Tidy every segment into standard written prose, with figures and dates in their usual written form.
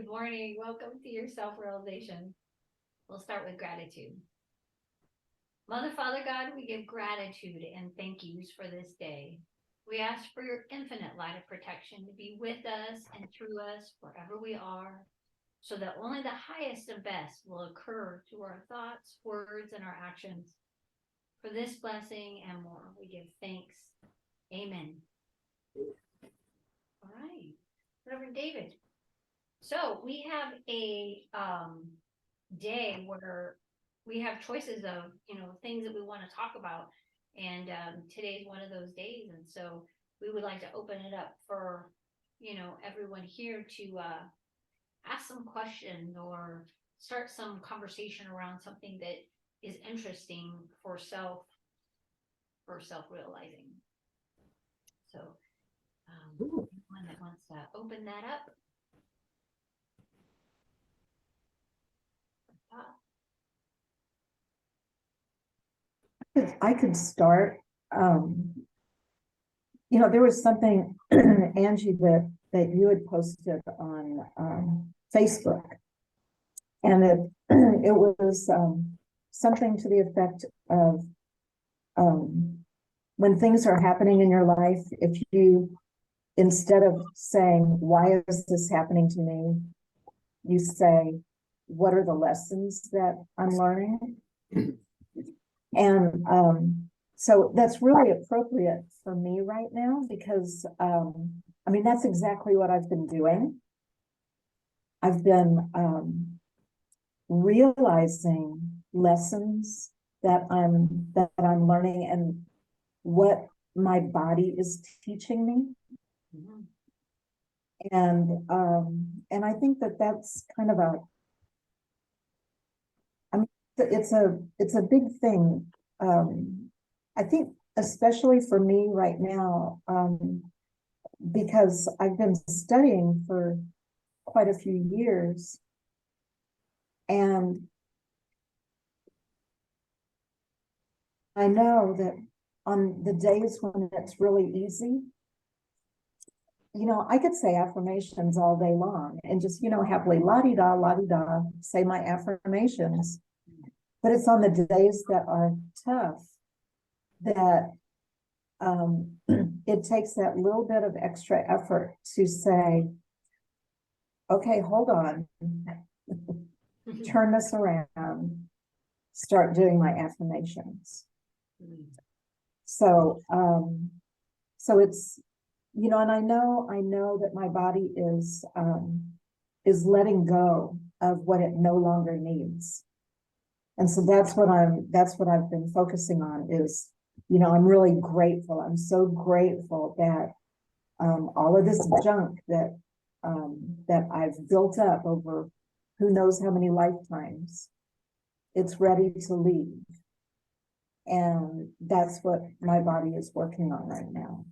Good morning. Welcome to your self-realization. We'll start with gratitude. Mother, Father God, we give gratitude and thank yous for this day. We ask for your infinite light of protection to be with us and through us wherever we are, so that only the highest and best will occur through our thoughts, words, and our actions. For this blessing and more, we give thanks. Amen. All right, Reverend David. So we have a day where we have choices of, things that we want to talk about. And today's one of those days. And so we would like to open it up for, everyone here to ask some questions or start some conversation around something that is interesting for self-realizing. So anyone that wants to open that up. I could start. There was something, Angie, that you had posted on Facebook, and it was something to the effect of when things are happening in your life, if you, instead of saying, "Why is this happening to me?" you say, "What are the lessons that I'm learning?" And so that's really appropriate for me right now because, that's exactly what I've been doing. I've been realizing lessons that I'm learning and what my body is teaching me. Mm-hmm. And I think that that's kind of it's a big thing. I think especially for me right now, because I've been studying for quite a few years, and I know that on the days when it's really easy, I could say affirmations all day long and just, happily la-di-da, say my affirmations. But it's on the days that are tough that it takes that little bit of extra effort to say, okay, hold on, turn this around, start doing my affirmations. So it's, and I know that my body is letting go of what it no longer needs. And so that's what I've been focusing on is, I'm really grateful. I'm so grateful that all of this junk that I've built up over who knows how many lifetimes, it's ready to leave. And that's what my body is working on right now.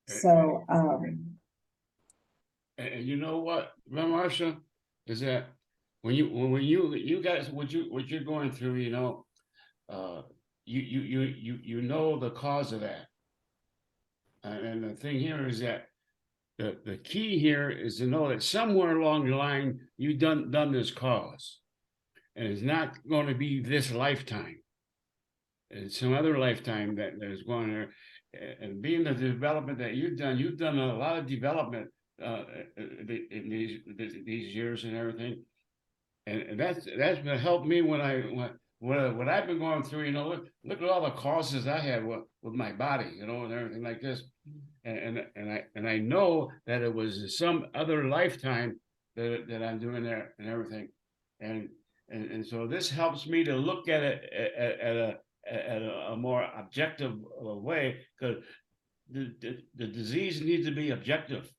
So, and you know what, Marsha, is that when you guys what you're going through, you know the cause of that, and the thing here is that the key here is to know that somewhere along the line you done this cause, and it's not going to be this lifetime. It's some other lifetime that is going to, and being the development that you've done a lot of development in these years and everything, and that's going to help me when what I've been going through. Look at all the causes I had with my body, and everything like this, and I know that it was some other lifetime that I'm doing there and everything, and so this helps me to look at it at a more objective way, because the disease needs to be objective,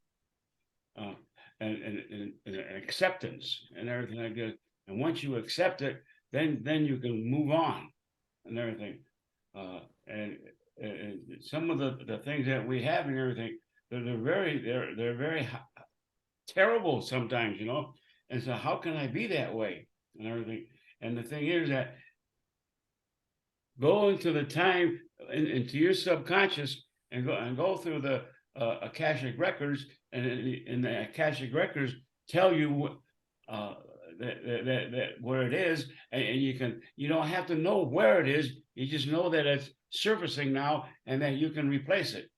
and acceptance and everything like that. And once you accept it, then you can move on and everything. And some of the things that we have and everything, they're very terrible sometimes, And so how can I be that way and everything? And the thing is that go into the time into your subconscious and go through the Akashic records, and in the Akashic records tell you what, that where it is, and you don't have to know where it is, you just know that it's surfacing now, and that you can replace it.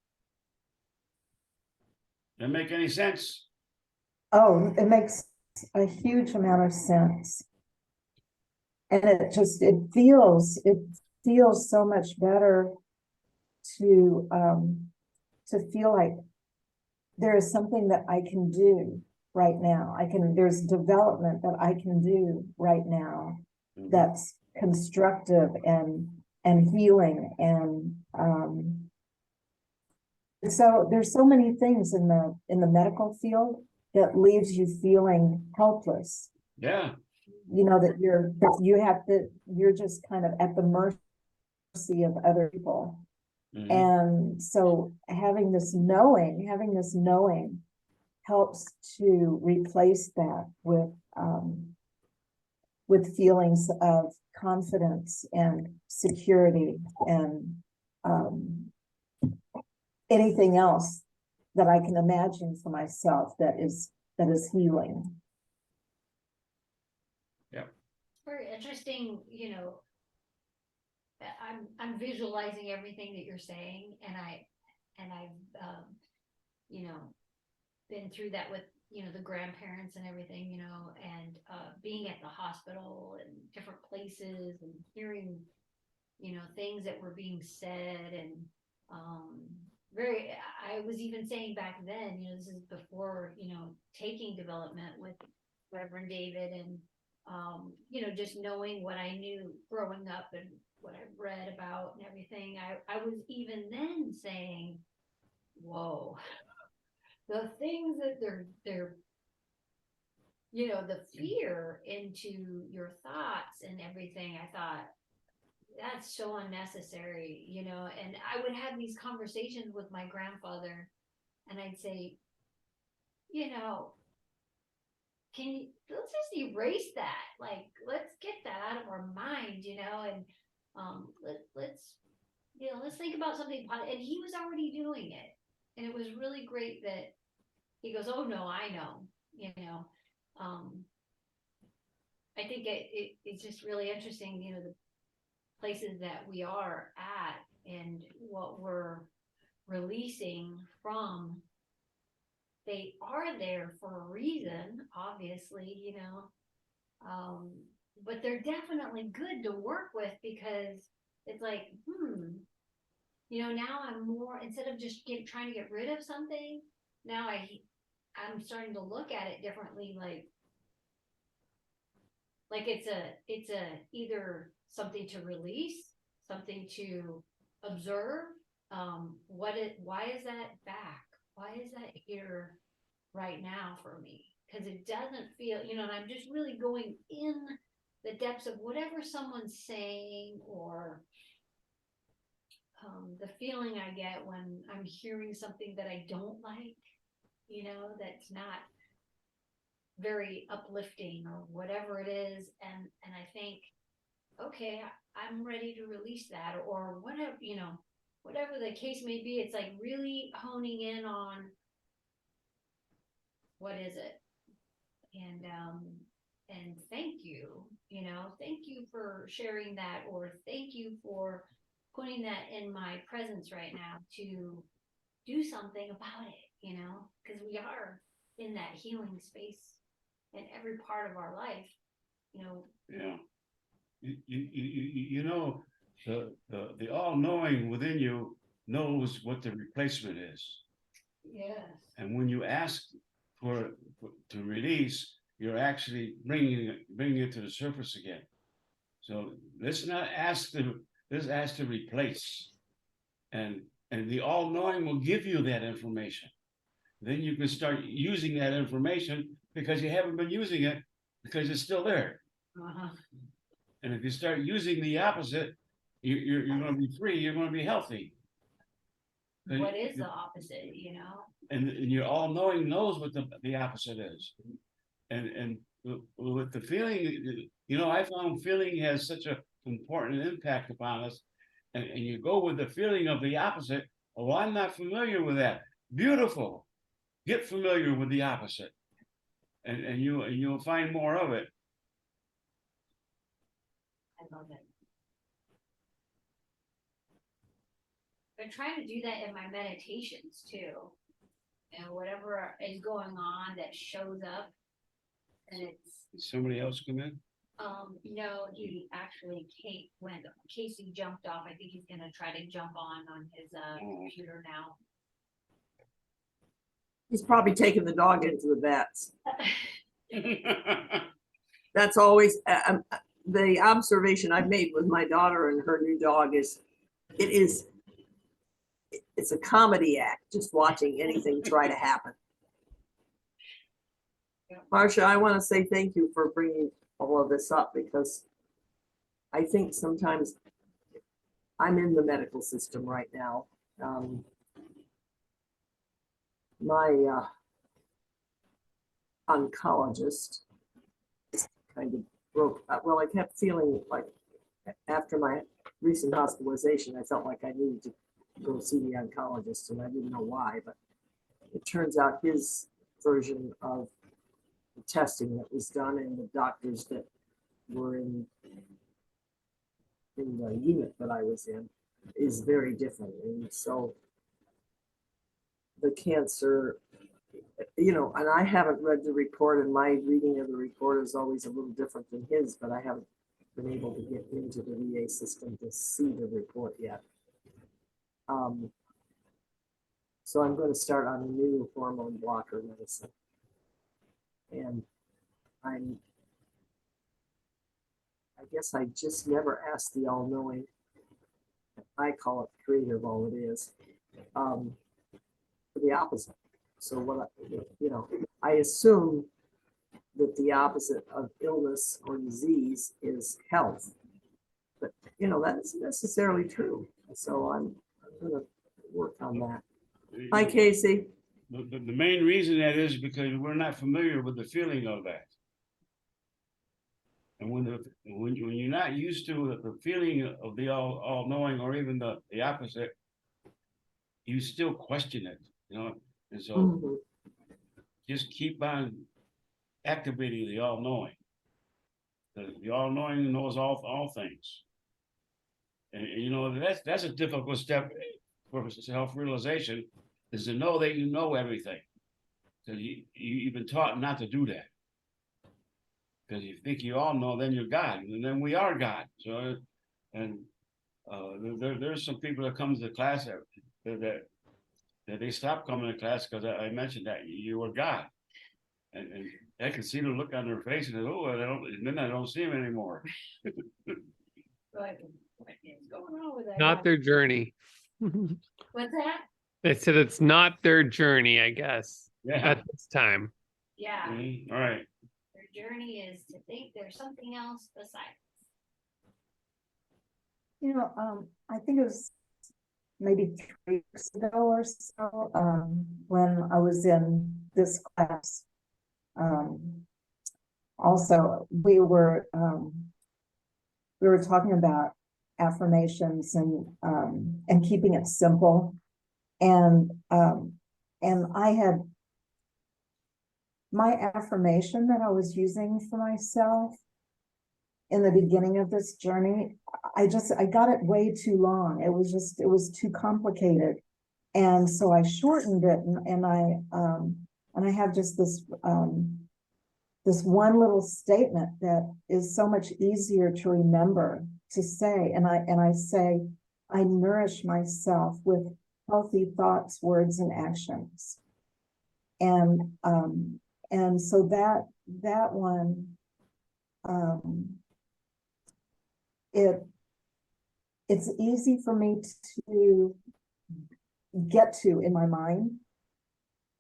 That make any sense? Oh, it makes a huge amount of sense. And it feels so much better to feel like there is something that I can do right now. There's development that I can do right now Mhm. that's constructive and healing so there's so many things in the medical field that leaves you feeling helpless. Yeah, You know, you're just kind of at the mercy of other people. mhm. And so having this knowing helps to replace that with feelings of confidence and security and anything else that I can imagine for myself that is healing. Very interesting, you know. I'm visualizing everything that you're saying, and I've you know, been through that with, you know, the grandparents and everything, you know, and being at the hospital and different places and hearing, you know, things that were being said, and I was even saying back then, you know, this is before, you know, taking development with Reverend David, and you know, just knowing what I knew growing up and what I read about and everything, I was even then saying, whoa, the things that they're you know, the fear into your thoughts and everything, I thought, that's so unnecessary, you know. And I would have these conversations with my grandfather, and I'd say, you know, let's just erase that. Like, let's get that out of our mind, you know, and let's, you know, let's think about something positive. And he was already doing it. And it was really great that he goes, oh no, I know, you know. I think it's just really interesting, you know, the places that we are at and what we're releasing from. They are there for a reason, obviously, you know. But they're definitely good to work with, because it's like, you know, now I'm more, instead of just trying to get rid of something, now I'm starting to look at it differently, like it's a either something to release, something to observe. Why is that back? Why is that here right now for me? Because it doesn't feel, you know, and I'm just really going in the depths of whatever someone's saying, or the feeling I get when I'm hearing something that I don't like, you know, that's not very uplifting or whatever it is. And I think, okay, I'm ready to release that, or whatever, you know, whatever the case may be. It's like really honing in on what is it. And thank you, you know, thank you for sharing that, or thank you for putting that in my presence right now to do something about it, you know, because we are in that healing space in every part of our life, you know. Yeah. You know, the all-knowing within you knows what the replacement is. Yes. And when you ask to release, you're actually bringing it to the surface again. So let's ask to replace, and the all-knowing will give you that information. Then you can start using that information, because you haven't been using it because it's still there. Uh-huh. And if you start using the opposite, you're going to be free. You're going to be healthy. What is the opposite, you know? And your all-knowing knows what the opposite is. And with the feeling, you know, I found feeling has such an important impact upon us. And you go with the feeling of the opposite. Oh, I'm not familiar with that. Beautiful. Get familiar with the opposite. and you'll find more of it. I love it. I'm trying to do that in my meditations too. And whatever is going on that shows up. And it's, Did somebody else come in? no, he actually, Casey jumped off. I think he's gonna try to jump on his, computer now. He's probably taking the dog into the vets. That's always, the observation I've made with my daughter and her new dog is, it's a comedy act, just watching anything try to happen. Marcia, I want to say thank you for bringing all of this up, because I think sometimes I'm in the medical system right now. My oncologist kind of broke. Well, I kept feeling like after my recent hospitalization, I felt like I needed to go see the oncologist, and I didn't know why, but it turns out his version of the testing that was done and the doctors that were in the unit that I was in is very different. And so the cancer, you know, and I haven't read the report, and my reading of the report is always a little different than his, but I haven't been able to get into the VA system to see the report yet. So I'm going to start on a new hormone blocker medicine. And I guess I just never asked the all-knowing, I call it creator of all it is, for the opposite. So what, I assume that the opposite of illness or disease is health. But, that isn't necessarily true. So I'm going to work on that. Hi, Casey. The main reason that is because we're not familiar with the feeling of that. And when you're not used to the feeling of the all-knowing, or even the opposite, you still question it, and so just keep on activating the all-knowing. The all-knowing knows all things. And that's a difficult step for self-realization, is to know that you know everything. Because you've been taught not to do that. Because you think you all know, then you're God, and then we are God. So, and there's some people that come to the class that they stopped coming to class because I mentioned that you were God, and I can see the look on their face, and then I don't see them anymore. What is going on with that? Not their journey. What's that? They said it's not their journey, I guess, Yeah. at this time. Yeah, All right. their journey is to think there's something else besides. I think it was maybe 3 weeks ago or so, when I was in this class. Also, we were talking about affirmations and keeping it simple. And I had my affirmation that I was using for myself in the beginning of this journey. I got it way too long. It was too complicated. And so I shortened it, and I have just this one little statement that is so much easier to remember to say. And I say, I nourish myself with healthy thoughts, words, and actions. And so that one, it's easy for me to get to in my mind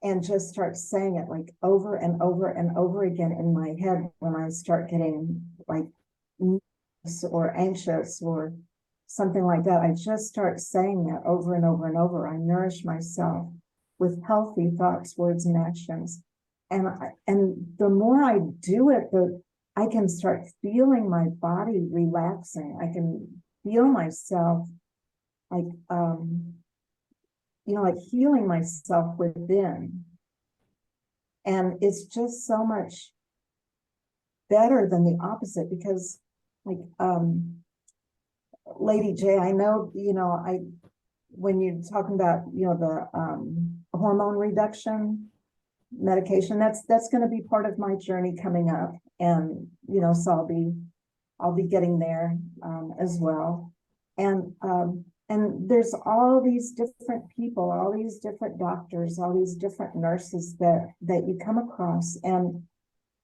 and just start saying it like over and over and over again in my head when I start getting like nervous or anxious or something like that. I just start saying that over and over and over. I nourish myself with healthy thoughts, words, and actions. And the more I do it, I can start feeling my body relaxing. I can feel myself like healing myself within. And it's just so much better than the opposite because like, Lady J, I know, when you're talking about, the, hormone reduction medication, that's gonna be part of my journey coming up. And, so I'll be getting there, as well. And there's all these different people, all these different doctors, all these different nurses that you come across. And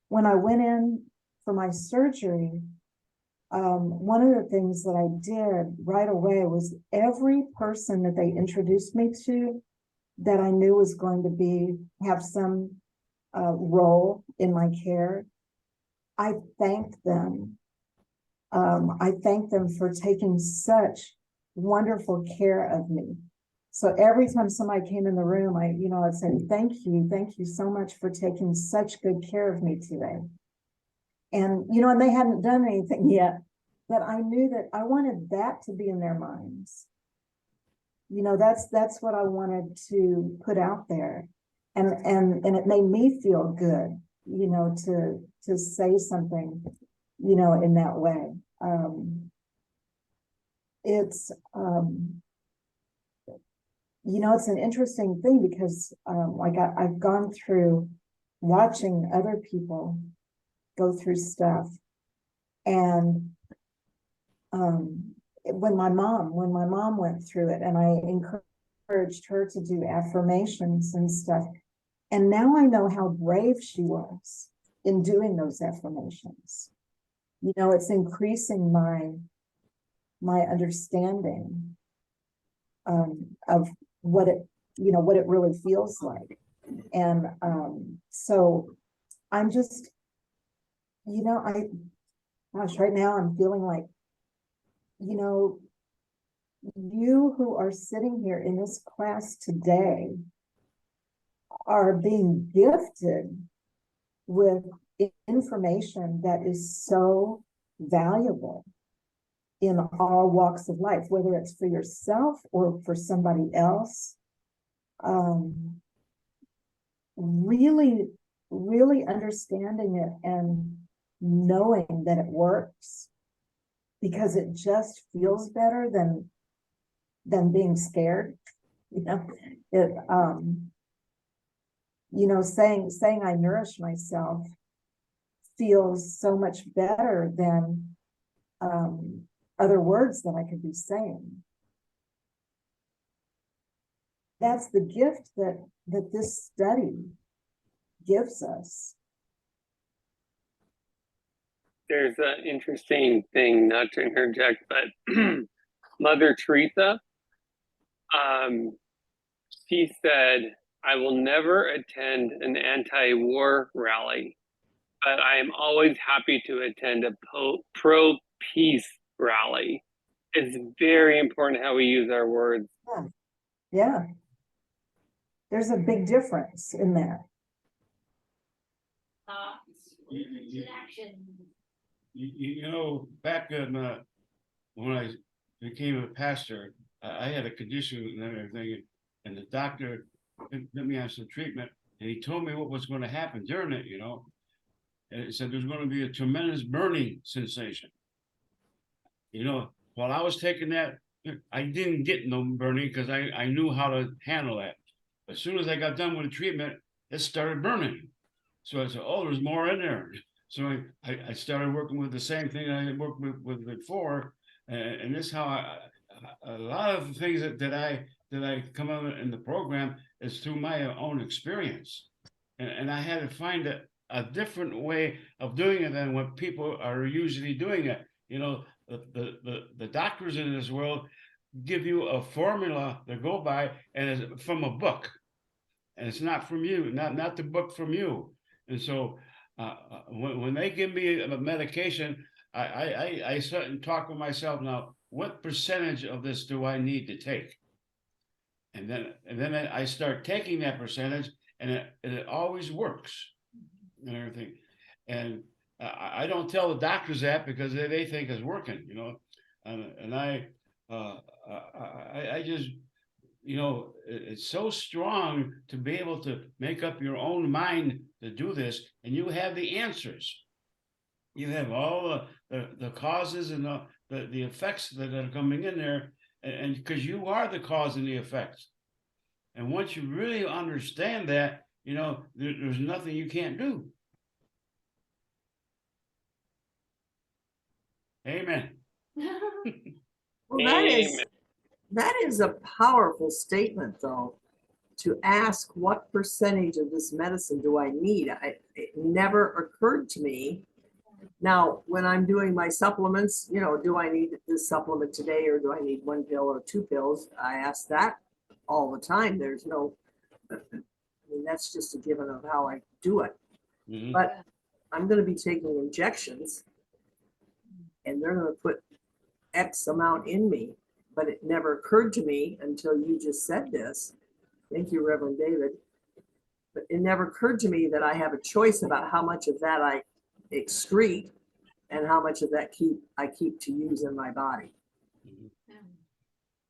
when I went in for my surgery, one of the things that I did right away was every person that they introduced me to that I knew was going to have some role in my care, I thanked them. I thanked them for taking such wonderful care of me. So every time somebody came in the room, I'd say, thank you so much for taking such good care of me today. And, and they hadn't done anything yet, but I knew that I wanted that to be in their minds. That's what I wanted to put out there. And it made me feel good, to say something, in that way. It's an interesting thing because, I've gone through watching other people go through stuff. And, when my mom went through it, and I encouraged her to do affirmations and stuff. And now I know how brave she was in doing those affirmations. It's increasing my understanding of what it really feels like. And so I'm just, right now I'm feeling like, you who are sitting here in this class today are being gifted with information that is so valuable in all walks of life, whether it's for yourself or for somebody else. Really, really understanding it and knowing that it works, because it just feels better than being scared. Saying I nourish myself feels so much better than other words that I could be saying. That's the gift that this study gives us. There's an interesting thing, not to interject, but Mother Teresa, she said, I will never attend an anti-war rally, but I am always happy to attend a pro-peace rally. It's very important how we use our words. Yeah. There's a big difference in that. Thoughts, words, and actions. Back in, when I became a pastor, I had a condition and everything, and the doctor let me have some treatment, and he told me what was going to happen during it, and it said there's going to be a tremendous burning sensation. While I was taking that, I didn't get no burning because I knew how to handle that. As soon as I got done with the treatment, it started burning. So I said, oh, there's more in there. So I started working with the same thing I had worked with before. And this is how a lot of the things that I come up in the program is through my own experience. And I had to find a different way of doing it than what people are usually doing it. The doctors in this world give you a formula to go by, and it's from a book, and it's not from you, not the book from you. And so when they give me a medication, I sit and talk with myself now, what percentage of this do I need to take? And then I start taking that percentage, and it always works and everything. And I don't tell the doctors that because they think it's working, and I just you know, it's so strong to be able to make up your own mind to do this, and you have the answers. You have all the causes and the effects that are coming in there, and because you are the cause and the effects. And once you really understand that, you know, there's nothing you can't do. Amen. Well, Amen. that is a powerful statement, though, to ask what percentage of this medicine do I need? It never occurred to me. Now, when I'm doing my supplements, you know, do I need this supplement today, or do I need 1 pill or 2 pills? I ask that all the time. There's no, I mean, that's just a given of how I do it. Mhm. But I'm going to be taking injections, and they're going to put X amount in me. But it never occurred to me until you just said this. Thank you, Reverend David. But it never occurred to me that I have a choice about how much of that I excrete and how much of that I keep to use in my body.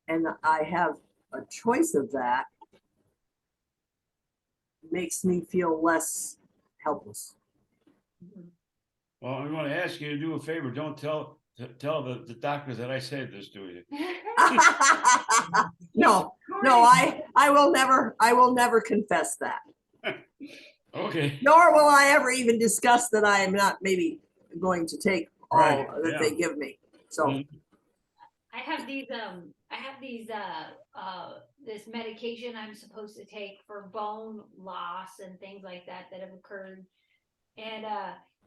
And I have a choice of that makes me feel less helpless. Well, I'm going to ask you to do a favor. Don't tell the doctors that I said this to you. No, I will never confess that. Okay. Nor will I ever even discuss that I am not maybe going to take all Right, that they give me. So Mhm. I have these this medication I'm supposed to take for bone loss and things like that have occurred. And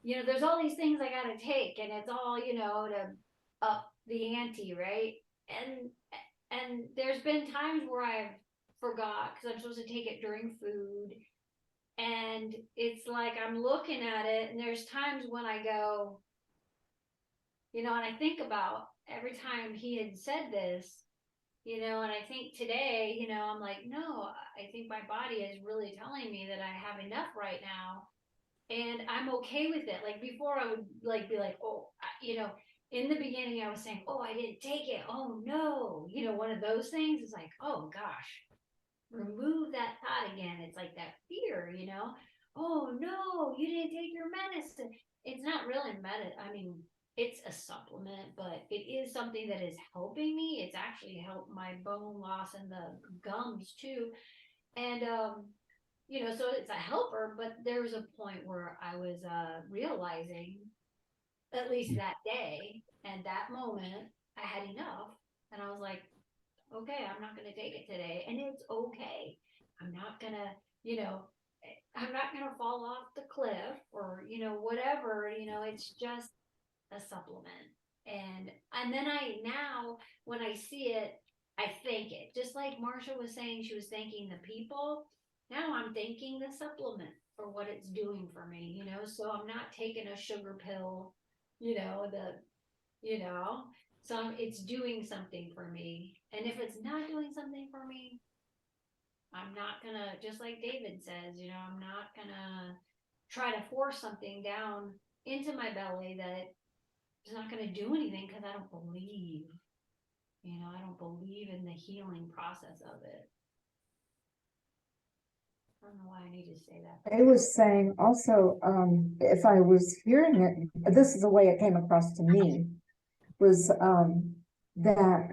you know, there's all these things I gotta take, and it's all, you know, to up the ante, right? And there's been times where I've forgot because I'm supposed to take it during food. And it's like I'm looking at it, and there's times when I go, you know, and I think about every time he had said this, you know, and I think today, you know, I'm like, no, I think my body is really telling me that I have enough right now, and I'm okay with it. Like before, I would like be like, oh, you know, in the beginning, I was saying, oh, I didn't take it. Oh no, you know, one of those things is like, oh gosh, remove that thought again. It's like that fear, you know. Oh no, you didn't take your medicine. It's not really medicine. I mean, it's a supplement, but it is something that is helping me. It's actually helped my bone loss and the gums too. And you know, so it's a helper, but there was a point where I was realizing, at least that day and that moment, I had enough. And I was like, okay, I'm not going to take it today. And it's okay. I'm not going to, you know, I'm not going to fall off the cliff or, you know, whatever, you know, it's just a supplement. And then I now, when I see it, I thank it. Just like Marsha was saying, she was thanking the people. Now I'm thanking the supplement for what it's doing for me, you know, so I'm not taking a sugar pill, you know, you know, so it's doing something for me. And if it's not doing something for me, I'm not gonna, just like David says, you know, I'm not gonna try to force something down into my belly that is not gonna do anything because I don't believe, you know, I don't believe in the healing process of it. I don't know why I need to say that. I was saying also, if I was hearing it, this is the way it came across to me, was that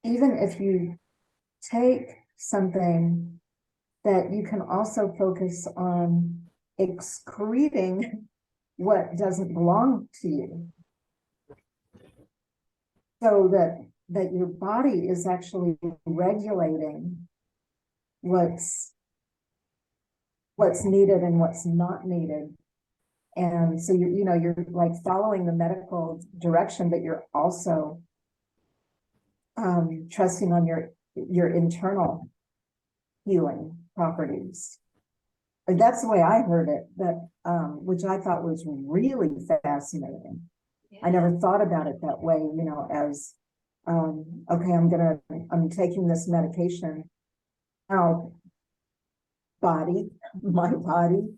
even if you take something, that you can also focus on excreting what doesn't belong to you. So that your body is actually regulating what's needed and what's not needed. And so you know, you're like following the medical direction, but you're also trusting on your internal healing properties. And that's the way I heard it, that which I thought was really fascinating. Yeah. I never thought about it that way, you know, as okay, I'm taking this medication. Now, my body,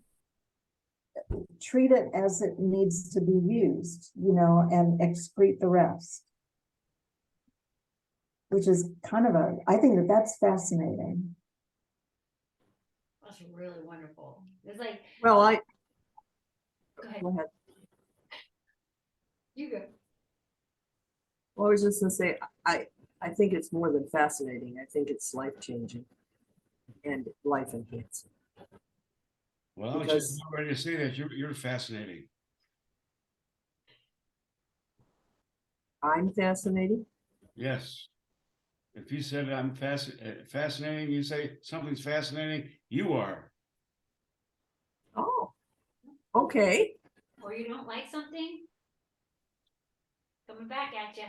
treat it as it needs to be used, you know, and excrete the rest. which is kind of I think that that's fascinating. That's really wonderful. It's like, Well, go ahead, go ahead. you go. Well, I was just gonna say, I think it's more than fascinating. I think it's life-changing and life enhancing. Well, I was Because- just about ready to say that you're fascinating. I'm fascinating. Yes. If you said I'm fascinating, you say something's fascinating, you are. Oh, okay. Or you don't like something, coming back at you.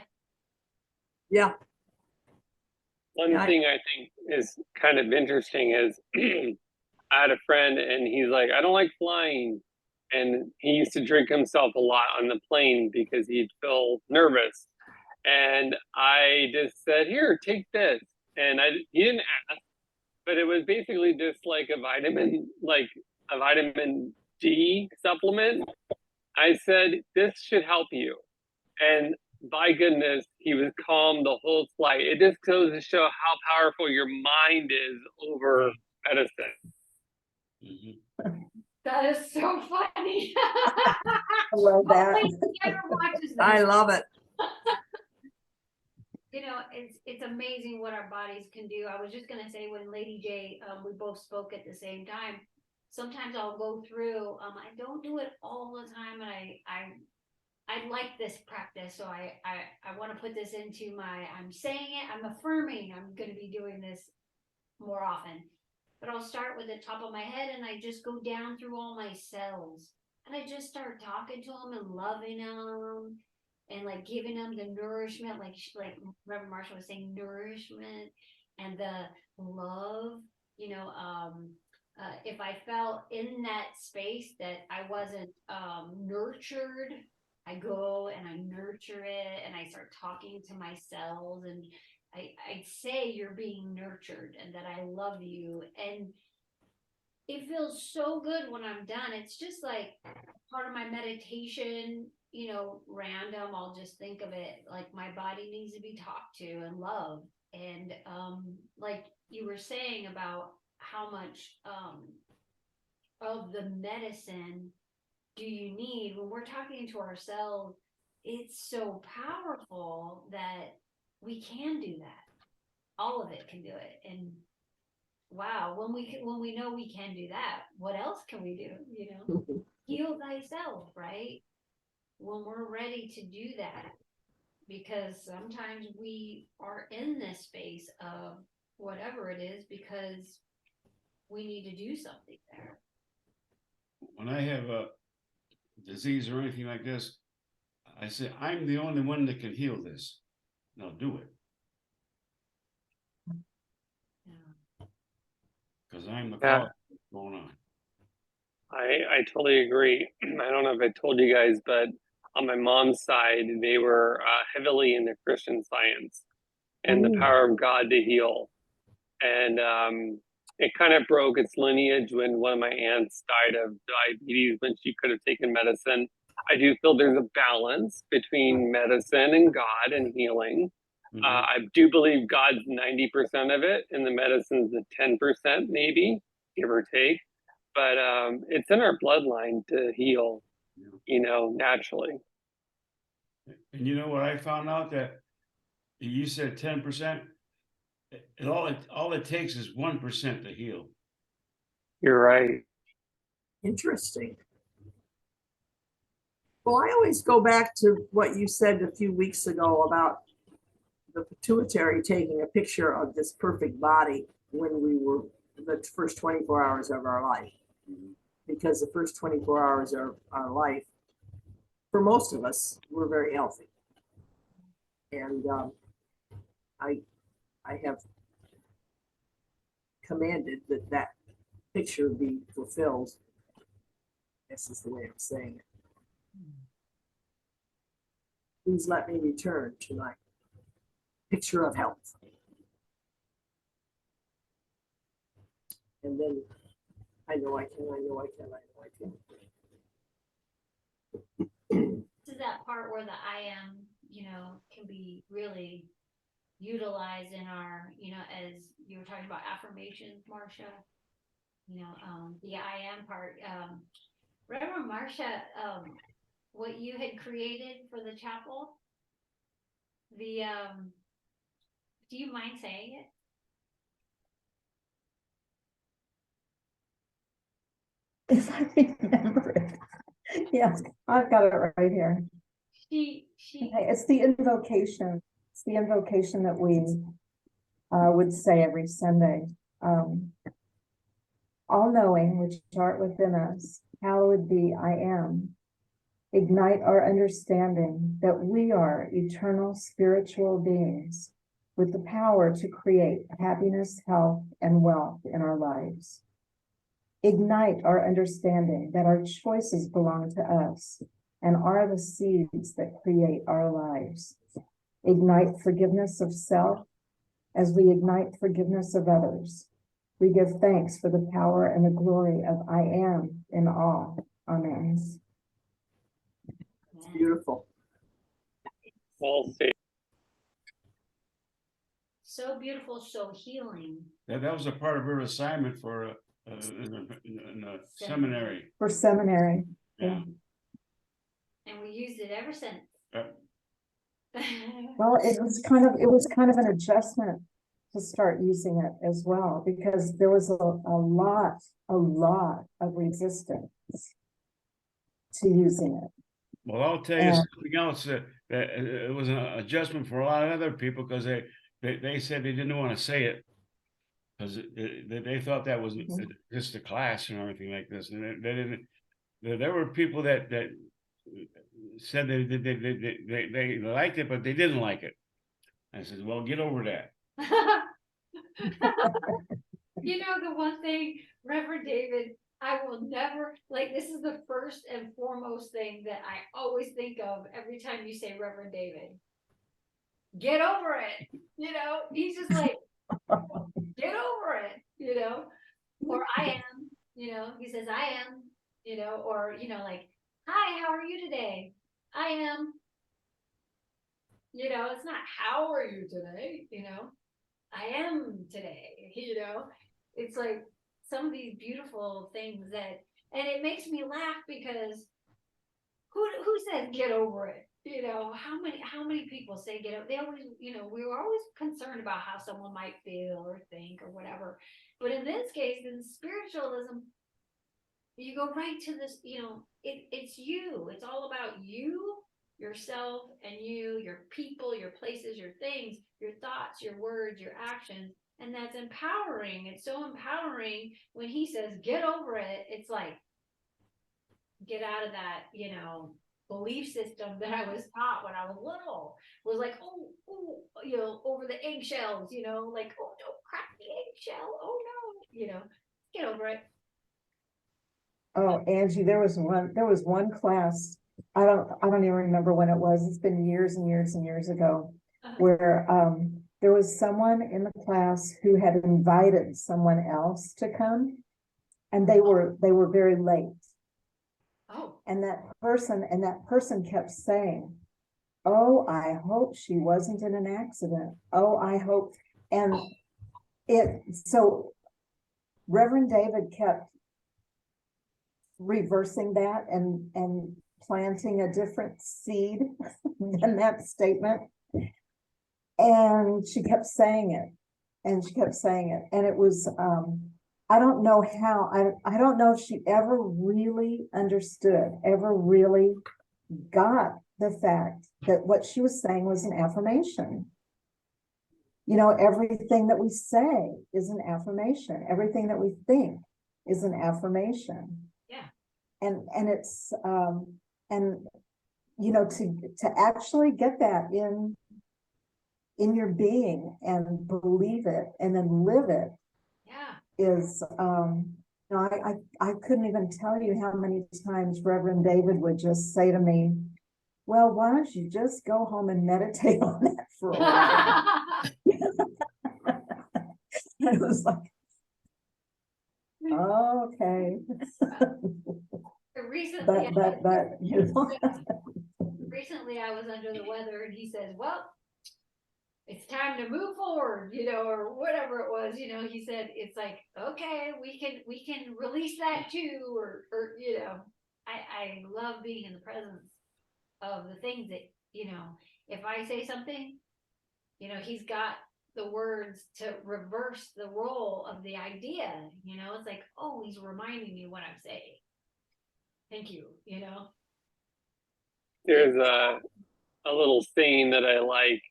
Yeah. One Yeah, I- thing I think is kind of interesting is I had a friend and he's like, I don't like flying. And he used to drink himself a lot on the plane because he'd feel nervous. And I just said, here, take this. And he didn't ask, but it was basically just like a vitamin D supplement. I said, this should help you. And by goodness, he was calm the whole flight. It just goes to show how powerful your mind is over medicine. Mhm. That is so funny. I love that. Hopefully he never watches this. I love it. You know, it's amazing what our bodies can do. I was just gonna say when Lady J, we both spoke at the same time. Sometimes I'll go through. I don't do it all the time, and I like this practice, so I want to put this into my. I'm saying it. I'm affirming. I'm going to be doing this more often. But I'll start with the top of my head, and I just go down through all my cells, and I just start talking to them and loving them, and like giving them the nourishment, like Reverend Marshall was saying, nourishment and the love. You know, if I felt in that space that I wasn't nurtured, I go and I nurture it and I start talking to my cells and I say you're being nurtured and that I love you. And it feels so good when I'm done. It's just like part of my meditation, you know, random. I'll just think of it like my body needs to be talked to and loved. And like you were saying about how much of the medicine do you need when we're talking to ourselves, it's so powerful that we can do that. All of it can do it. And wow, when we know we can do that, what else can we do? You know, heal thyself, right? When we're ready to do that, because sometimes we are in this space of whatever it is because we need to do something there. When I have a disease or anything like this, I say, I'm the only one that can heal this. Now do it, Yeah. because I'm the Yeah. cause of what's going on. I totally agree. I don't know if I told you guys, but on my mom's side, they were heavily into Christian Science and the Ooh. power of God to heal. And it kind of broke its lineage when one of my aunts died of diabetes when she could have taken medicine. I do feel there's a balance between medicine and God and healing. Mhm. I do believe God's 90% of it, and the medicine's the 10%, maybe, give or take. But it's in our bloodline to heal, Yeah. you know, naturally. And you know what I found out, that you said 10%, all it takes is 1% to heal. You're right. Interesting. Well, I always go back to what you said a few weeks ago about the pituitary taking a picture of this perfect body when we were the first 24 hours of our life. Because the first 24 hours of our life, for most of us, we're very healthy. And I have commanded that picture be fulfilled. This is the way I'm saying it. Please let me return to my picture of health. And then I know I can, I know I can, I know I can. This is that part where the I am, you know, can be really utilize in our, as you were talking about affirmations, Marcia, the I am part, Reverend Marcia, what you had created for the chapel, the, do you mind saying it? If I remember it. Yes, I've got it right here. She, Okay, it's the invocation. It's the invocation that we would say every Sunday. All knowing, which art within us, hallowed be I am. Ignite our understanding that we are eternal spiritual beings with the power to create happiness, health, and wealth in our lives. Ignite our understanding that our choices belong to us and are the seeds that create our lives. Ignite forgiveness of self as we ignite forgiveness of others. We give thanks for the power and the glory of I am in all. Amen. It's beautiful. Well said. so beautiful, so healing. That was a part of her assignment for in a seminary. For seminary. Yeah. And we used it ever since. Yep. Well, it was kind of an adjustment to start using it as well, because there was a lot of resistance to using it. Well, I'll tell you something else, that it was an adjustment for a lot of other people, because they said they didn't want to say it, because they thought that was just a class and everything like this, and they didn't. There were people that said they liked it, but they didn't like it. I said, well, get over that. The one thing, Reverend David, I will never, this is the first and foremost thing that I always think of every time you say Reverend David. Get over it. He's just like, get over it, or I am, he says, I am, or, hi, how are you today? I am, it's not, how are you today? I am today, it's like some of these beautiful things that, and it makes me laugh because who says get over it? How many people say get over? They always, we were always concerned about how someone might feel or think or whatever. But in this case, in spiritualism, you go right to this, it's you. It's all about you, yourself, and you, your people, your places, your things, your thoughts, your words, your actions. And that's empowering. It's so empowering when he says, get over it. It's like, get out of that, belief system that I was taught when I was little. Was like, over the eggshells, like, oh, don't crack the eggshell. Oh no, get over it. Oh, Angie, there was one class, I don't even remember when it was. It's been years and years and years ago, where there was someone in the class who had invited someone else to come, and they were very late. Oh. And that person kept saying, oh, I hope she wasn't in an accident. Oh, I hope. And so Reverend David kept reversing that and planting a different seed than that statement. And she kept saying it, and she kept saying it. And it was, I don't know how, I don't know if she ever really understood, ever really got the fact that what she was saying was an affirmation. Everything that we say is an affirmation. Everything that we think is an affirmation. Yeah. And it's, to actually get that in your being and believe it and then live it. Yeah. Is I couldn't even tell you how many times Reverend David would just say to me, well, why don't you just go home and meditate on that for a while? It was like, oh, okay. Recently, but recently I was under the weather, and he says, well, it's time to move forward, or whatever it was, he said, it's like, okay, we can release that too, or, I love being in the presence of the things that, if I say something, he's got the words to reverse the role of the idea, it's like, oh, he's reminding me what I'm saying. Thank you, There's a little saying that I like.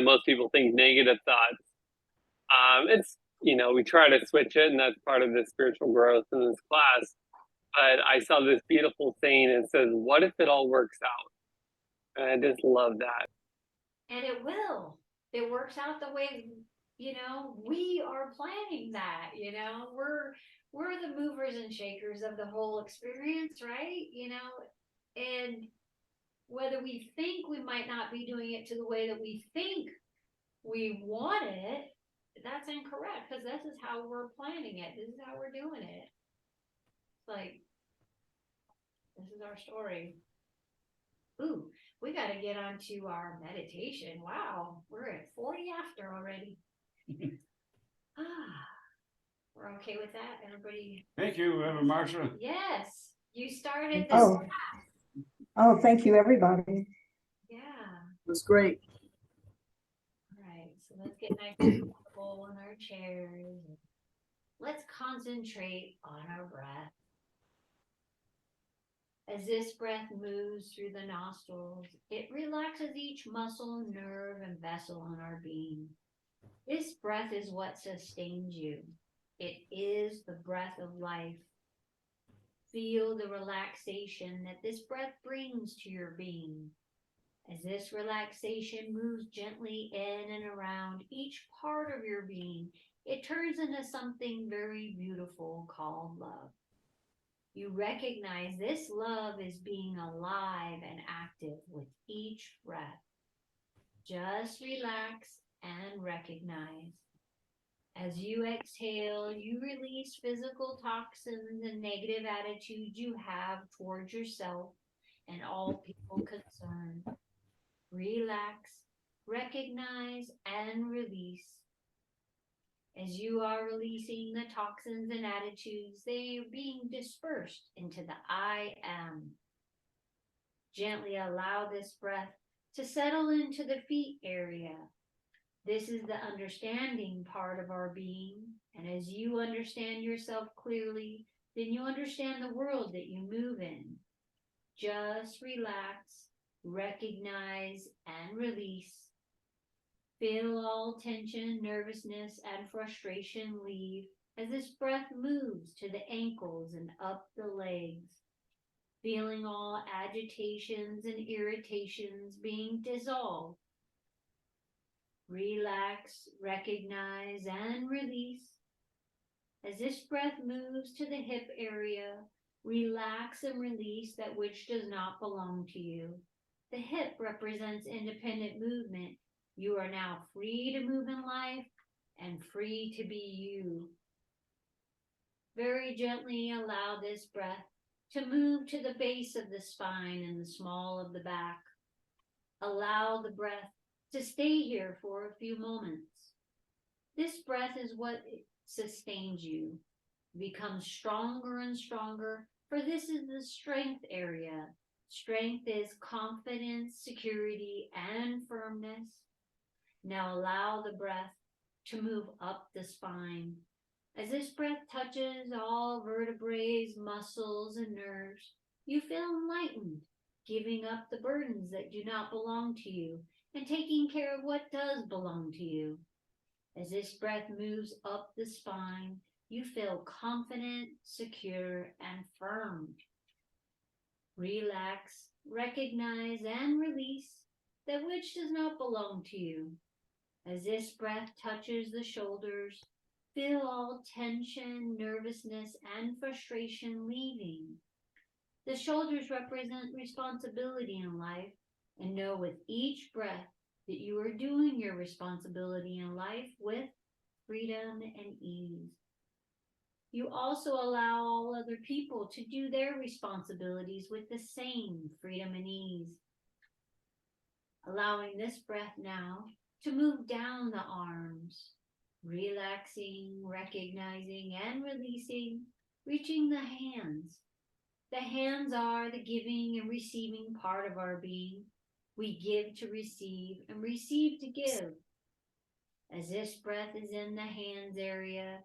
Most people think negative thoughts. It's, we try to switch it, and that's part of the spiritual growth in this class. But I saw this beautiful saying. It says, "What if it all works out?" And I just love that. And it will. It works out the way, we are planning that, we're the movers and shakers of the whole experience, right? And whether we think we might not be doing it to the way that we think we want it, that's incorrect, because this is how we're planning it. This is how we're doing it. It's like, this is our story. Ooh, we got to get on to our meditation. Wow, we're at 40 after already. We're okay with that, everybody? Thank you, Reverend Marcia. Yes, you started this. Oh. Oh, thank you, everybody. Yeah. It was great. All right, so let's get nice and comfortable in our chairs. Let's concentrate on our breath. As this breath moves through the nostrils, it relaxes each muscle, nerve, and vessel in our being. This breath is what sustains you. It is the breath of life. Feel the relaxation that this breath brings to your being. As this relaxation moves gently in and around each part of your being, it turns into something very beautiful called love. You recognize this love is being alive and active with each breath. Just relax and recognize. As you exhale, you release physical toxins and negative attitudes you have towards yourself and all people concerned. Relax, recognize, and release. As you are releasing the toxins and attitudes, they are being dispersed into the I am. Gently allow this breath to settle into the feet area. This is the understanding part of our being, and as you understand yourself clearly, then you understand the world that you move in. Just relax, recognize, and release. Feel all tension, nervousness, and frustration leave as this breath moves to the ankles and up the legs. Feeling all agitations and irritations being dissolved. Relax, recognize, and release. As this breath moves to the hip area, relax and release that which does not belong to you. The hip represents independent movement. You are now free to move in life and free to be you. Very gently allow this breath to move to the base of the spine and the small of the back. Allow the breath to stay here for a few moments. This breath is what sustains you. Become stronger and stronger, for this is the strength area. Strength is confidence, security, and firmness. Now allow the breath to move up the spine. As this breath touches all vertebrae, muscles, and nerves, you feel enlightened, giving up the burdens that do not belong to you and taking care of what does belong to you. As this breath moves up the spine, you feel confident, secure, and firm. Relax, recognize, and release that which does not belong to you. As this breath touches the shoulders, feel all tension, nervousness, and frustration leaving. The shoulders represent responsibility in life, and know with each breath that you are doing your responsibility in life with freedom and ease. You also allow all other people to do their responsibilities with the same freedom and ease. Allowing this breath now to move down the arms, relaxing, recognizing, and releasing, reaching the hands. The hands are the giving and receiving part of our being. We give to receive and receive to give. As this breath is in the hands area,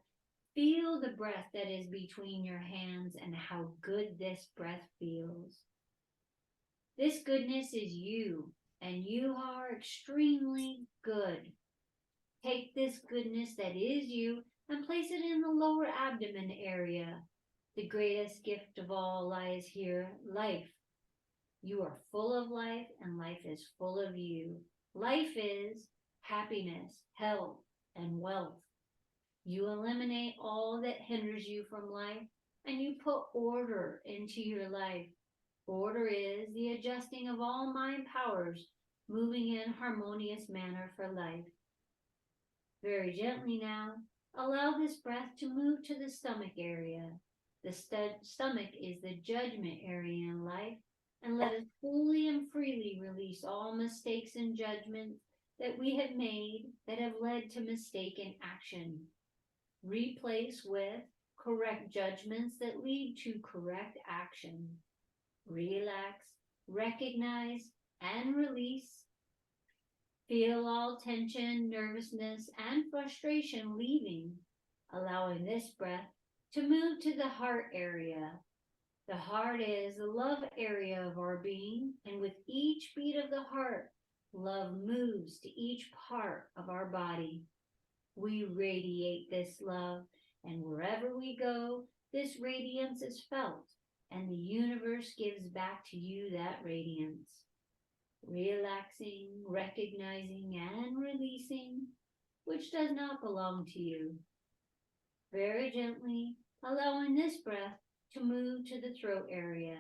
feel the breath that is between your hands and how good this breath feels. This goodness is you, and you are extremely good. Take this goodness that is you and place it in the lower abdomen area. The greatest gift of all lies here, life. You are full of life, and life is full of you. Life is happiness, health, and wealth. You eliminate all that hinders you from life, and you put order into your life. Order is the adjusting of all mind powers, moving in harmonious manner for life. Very gently now, allow this breath to move to the stomach area. The stomach is the judgment area in life, and let us fully and freely release all mistakes and judgments that we have made that have led to mistaken action. Replace with correct judgments that lead to correct action. Relax, recognize, and release. Feel all tension, nervousness, and frustration leaving, allowing this breath to move to the heart area. The heart is the love area of our being, and with each beat of the heart, love moves to each part of our body. We radiate this love, and wherever we go, this radiance is felt, and the universe gives back to you that radiance. Relaxing, recognizing, and releasing, which does not belong to you. Very gently, allowing this breath to move to the throat area.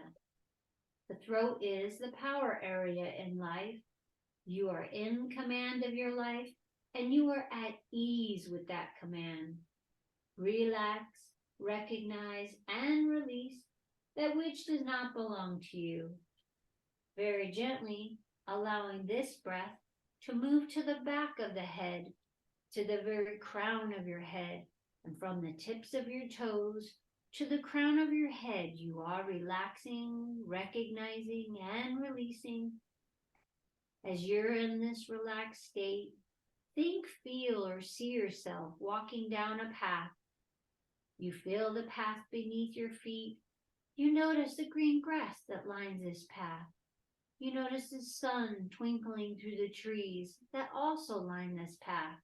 The throat is the power area in life. You are in command of your life, and you are at ease with that command. Relax, recognize, and release that which does not belong to you. Very gently, allowing this breath to move to the back of the head, to the very crown of your head, and from the tips of your toes to the crown of your head, you are relaxing, recognizing, and releasing. As you're in this relaxed state, think, feel, or see yourself walking down a path. You feel the path beneath your feet. You notice the green grass that lines this path. You notice the sun twinkling through the trees that also line this path.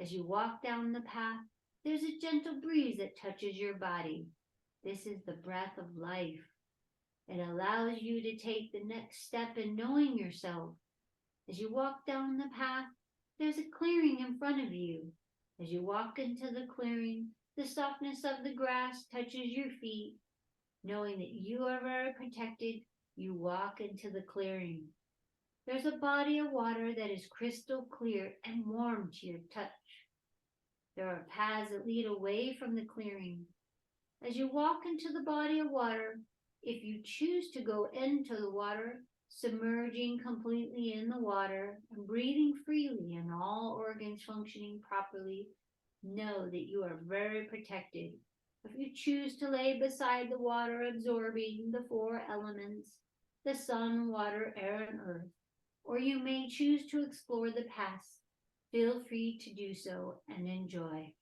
As you walk down the path, there's a gentle breeze that touches your body. This is the breath of life. It allows you to take the next step in knowing yourself. As you walk down the path, there's a clearing in front of you. As you walk into the clearing, the softness of the grass touches your feet. Knowing that you are very protected, you walk into the clearing. There's a body of water that is crystal clear and warm to your touch. There are paths that lead away from the clearing. As you walk into the body of water, if you choose to go into the water, submerging completely in the water and breathing freely and all organs functioning properly, know that you are very protected. If you choose to lay beside the water, absorbing the four elements, the sun, water, air, and earth, or you may choose to explore the past, feel free to do so and enjoy.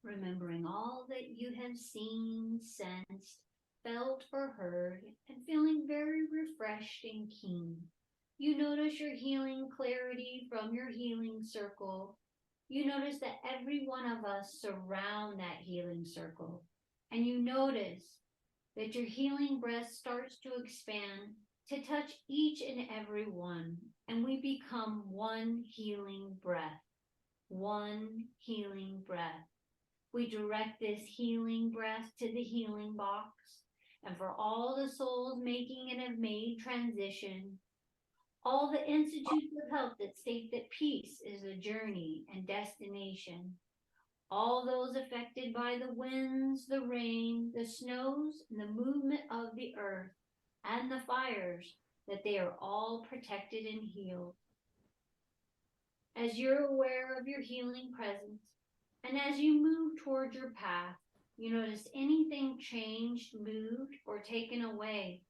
remembering all that you have seen, sensed, felt, or heard, and feeling very refreshed and keen. You notice your healing clarity from your healing circle. You notice that every one of us surround that healing circle. And you notice that your healing breath starts to expand to touch each and every one. And we become one healing breath. One healing breath. We direct this healing breath to the healing box. And for all the souls making and have made transition, all the institutes of health that state that peace is a journey and destination, all those affected by the winds, the rain, the snows, and the movement of the earth, and the fires, that they are all protected and healed. As you're aware of your healing presence, and as you move toward your path, you notice anything changed, moved, or taken away.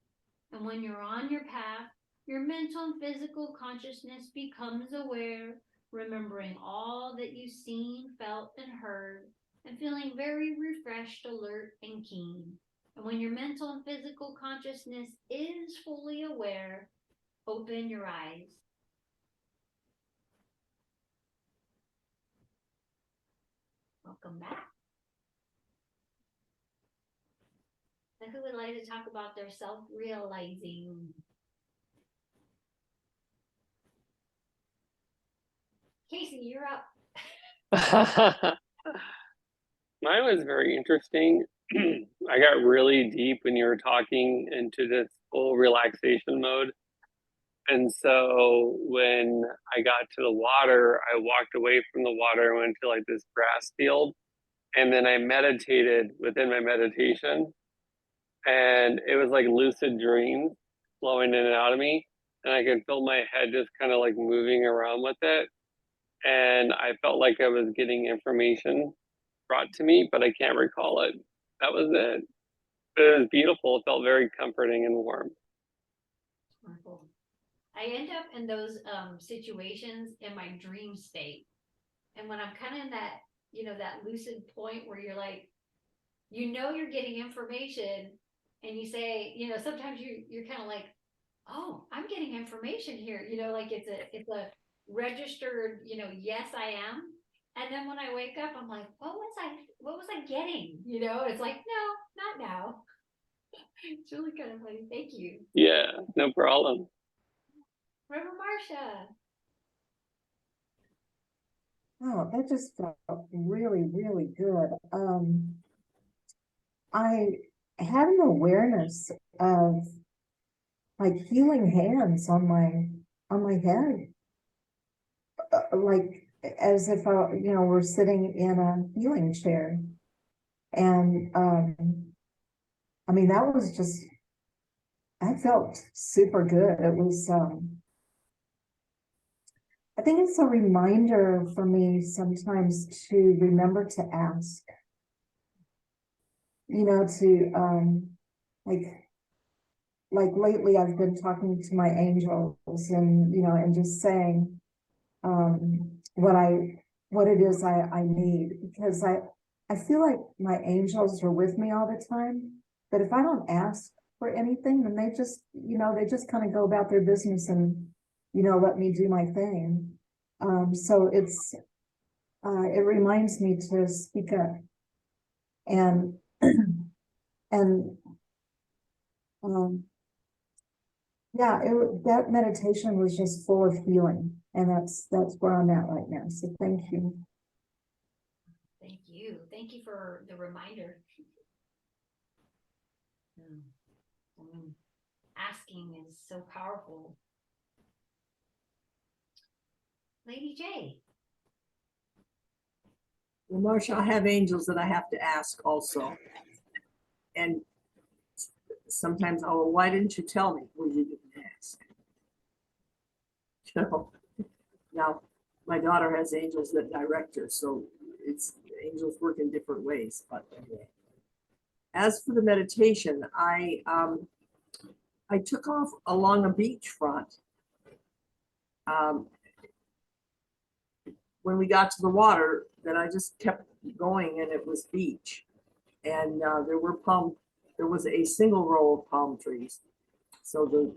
And when you're on your path, your mental and physical consciousness becomes aware, remembering all that you've seen, felt, and heard, and feeling very refreshed, alert, and keen. And when your mental and physical consciousness is fully aware, open your eyes. Welcome back. Now, who would like to talk about their self-realizing? Casey, you're up. Mine was very interesting. I got really deep when you were talking into this full relaxation mode. And so when I got to the water, I walked away from the water and went to like this grass field. And then I meditated within my meditation. And it was like lucid dreams flowing in and out of me. And I could feel my head just kind of like moving around with it. And I felt like I was getting information brought to me, but I can't recall it. That was it. But it was beautiful. It felt very comforting and warm. Wonderful. I end up in those situations in my dream state. And when I'm kind of in that, that lucid point where you're like, you're getting information and you say, sometimes you're kind of like, oh, I'm getting information here. Like it's a registered, yes, I am. And then when I wake up, I'm like, what was I getting? It's like, no, not now. It's really kind of funny. Thank you. Yeah, no problem. Reverend Marcia. Oh, that just felt really, really good. I had an awareness of like healing hands on my head, like as if we're sitting in a healing chair, and I mean that was just, I felt super good. It was I think it's a reminder for me sometimes to remember to ask, to like lately I've been talking to my angels and, and just saying what it is I need, because I feel like my angels are with me all the time, but if I don't ask for anything, then they just kind of go about their business and, let me do my thing. So it reminds me to speak up and, and, yeah, that meditation was just full of healing, and that's where I'm at right now. So thank you. Thank you. Thank you for the reminder. Asking is so powerful. Lady J. Well, Marcia, I have angels that I have to ask also. And sometimes, oh, why didn't you tell me? Well, you didn't ask. Now, my daughter has angels that direct her, so angels work in different ways. But anyway, as for the meditation, I took off along a beachfront. When we got to the water, that I just kept going, and it was beach. And there was a single row of palm trees. So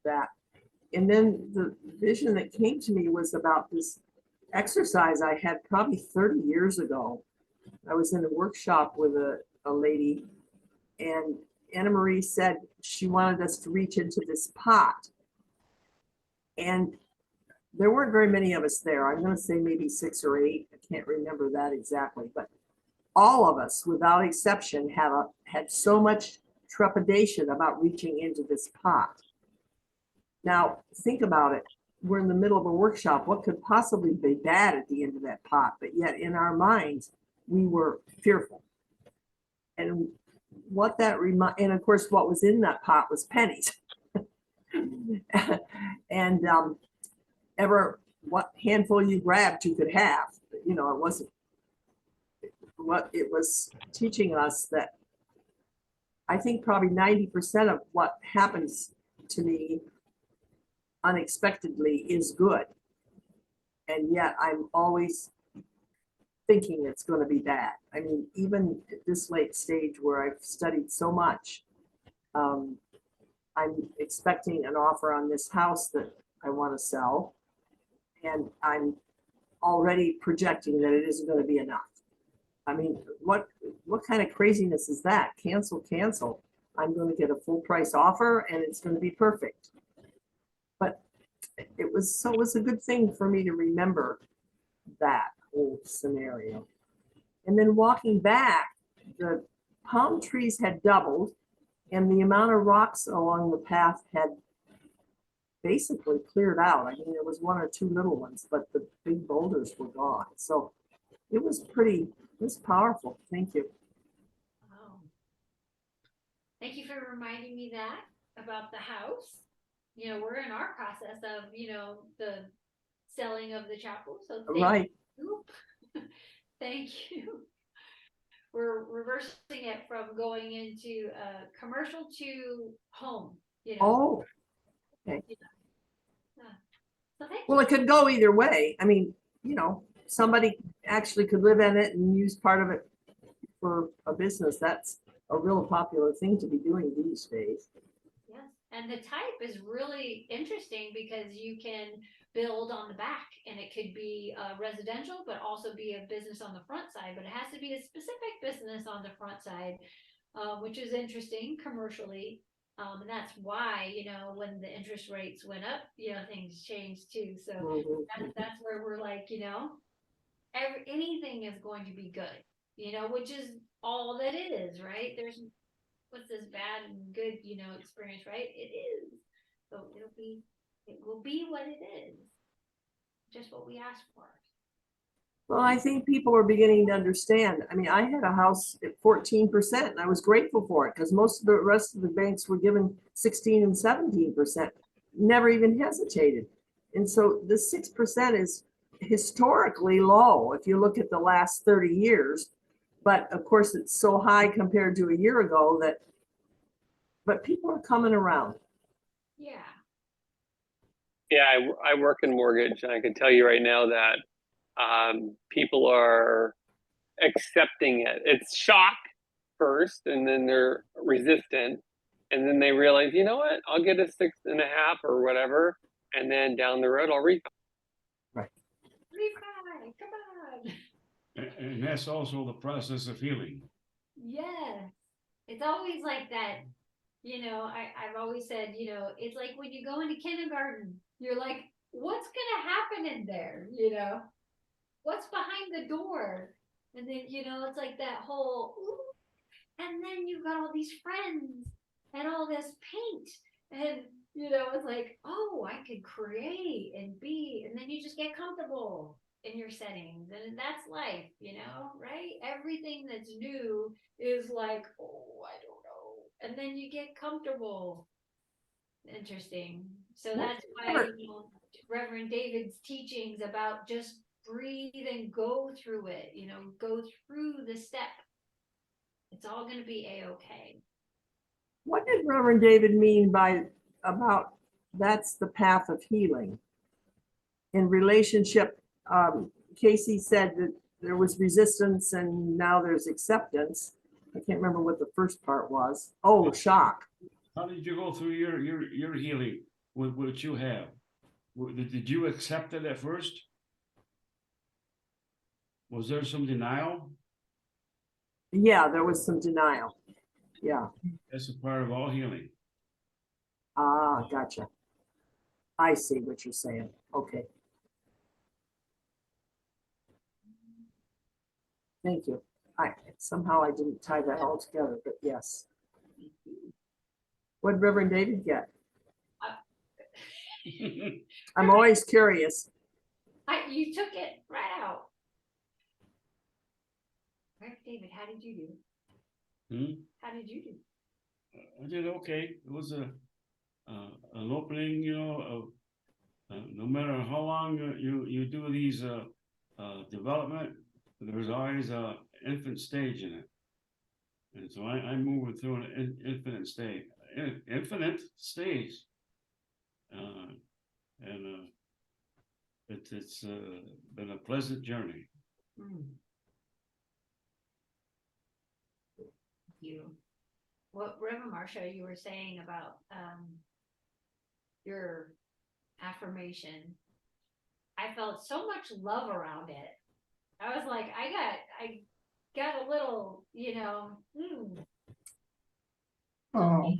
that, and then the vision that came to me was about this exercise I had probably 30 years ago. I was in a workshop with a lady, and Anna Marie said she wanted us to reach into this pot. And there weren't very many of us there. I'm going to say maybe 6 or 8. I can't remember that exactly, but all of us, without exception, had so much trepidation about reaching into this pot. Now, think about it. We're in the middle of a workshop. What could possibly be bad at the end of that pot? But yet in our minds, we were fearful. And what that and of course, what was in that pot was pennies. And what handful you grabbed, you could have. You know, it wasn't what it was teaching us that I think probably 90% of what happens to me unexpectedly is good. And yet I'm always thinking it's going to be bad. I mean, even at this late stage where I've studied so much, I'm expecting an offer on this house that I want to sell. And I'm already projecting that it isn't going to be enough. I mean, what kind of craziness is that? Cancel. I'm going to get a full price offer and it's going to be perfect. But it was a good thing for me to remember that whole scenario. And then walking back, the palm trees had doubled and the amount of rocks along the path had basically cleared out. I mean, there was 1 or 2 little ones, but the big boulders were gone. So it was powerful. Thank you. Oh. Thank you for reminding me that about the house. You know, we're in our process of, you know, the selling of the chapel. So Right. you. Thank you. We're reversing it from going into commercial to home, you know. Oh, okay. So thank Well, you. it could go either way. I mean, you know, somebody actually could live in it and use part of it for a business. That's a real popular thing to be doing these days. Yes, and the type is really interesting because you can build on the back and it could be residential, but also be a business on the front side, but it has to be a specific business on the front side, which is interesting commercially. And that's why, you know, when the interest rates went up, you know, things changed too. So that's where we're like, you know, anything is going to be good, you know, which is all that it is, right? There's what's this bad and good, you know, experience, right? It is. So it will be what it is. Just what we asked for. Well, I think people are beginning to understand. I mean, I had a house at 14% and I was grateful for it because most of the rest of the banks were giving 16 and 17%, never even hesitated. And so the 6% is historically low if you look at the last 30 years. But of course, it's so high compared to a year ago but people are coming around. Yeah. Yeah, I work in mortgage, and I can tell you right now that people are accepting it. It's shock first, and then they're resistant, and then they realize, you know what, I'll get a 6.5 or whatever, and then down the road I'll refi. Right. Refi, come on. And that's also the process of healing. Yeah. It's always like that. You know, I've always said, you know, it's like when you go into kindergarten, you're like, what's gonna happen in there? You know, what's behind the door? And then, you know, it's like that whole, ooh, and then you've got all these friends and all this paint. And, you know, it's like, oh, I could create and be, and then you just get comfortable in your settings. And that's life, you know, right? Everything that's new is like, oh, I don't know. And then you get comfortable. Interesting. So that's why, you know, Reverend David's teachings about just breathe and go through it, you know, go through the step. It's all going to be a-okay. What did Reverend David mean about that's the path of healing? In relationship, Casey said that there was resistance and now there's acceptance. I can't remember what the first part was. Oh, shock. How did you go through your healing with what you have? Did you accept it at first? Was there some denial? Yeah, there was some denial. Yeah. That's a part of all healing. Ah, gotcha. I see what you're saying. Okay. Thank you. Somehow I didn't tie that all together, but yes. What did Reverend David get? I'm always curious. You took it right out. Right, David, how did you do? Hmm? How did you do? I did okay. It was an opening, you know, of no matter how long you do these development, there's always a infinite stage in it. And so I'm moving through an infinite stage, infinite stage. And it's been a pleasant journey. You. What Reverend Marcia, you were saying about your affirmation. I felt so much love around it. I was like, I got a little, you know. Oh,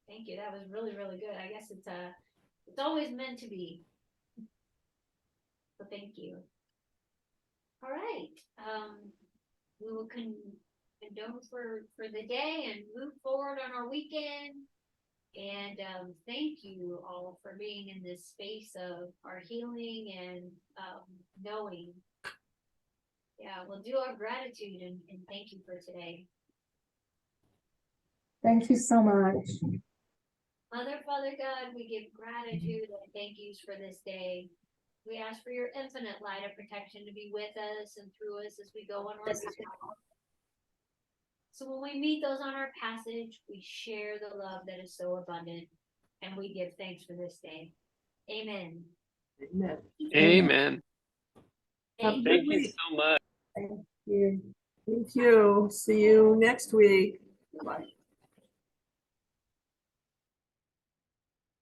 Thank you. That was really, really good. I guess it's always meant to be. So thank you. All right. We will condone for the day and move forward on our weekend. And thank you all for being in this space of our healing and knowing. Yeah, we'll do our gratitude and thank you for today. thank you so much. Mother, Father God, we give gratitude and thank yous for this day. We ask for your infinite light of protection to be with us and through us as we go on our path. So when we meet those on our passage, we share the love that is so abundant, and we give thanks for this day. Amen. Amen. Amen. Have a good Thank you week. so much. Thank you. Thank you. See you next week. Bye.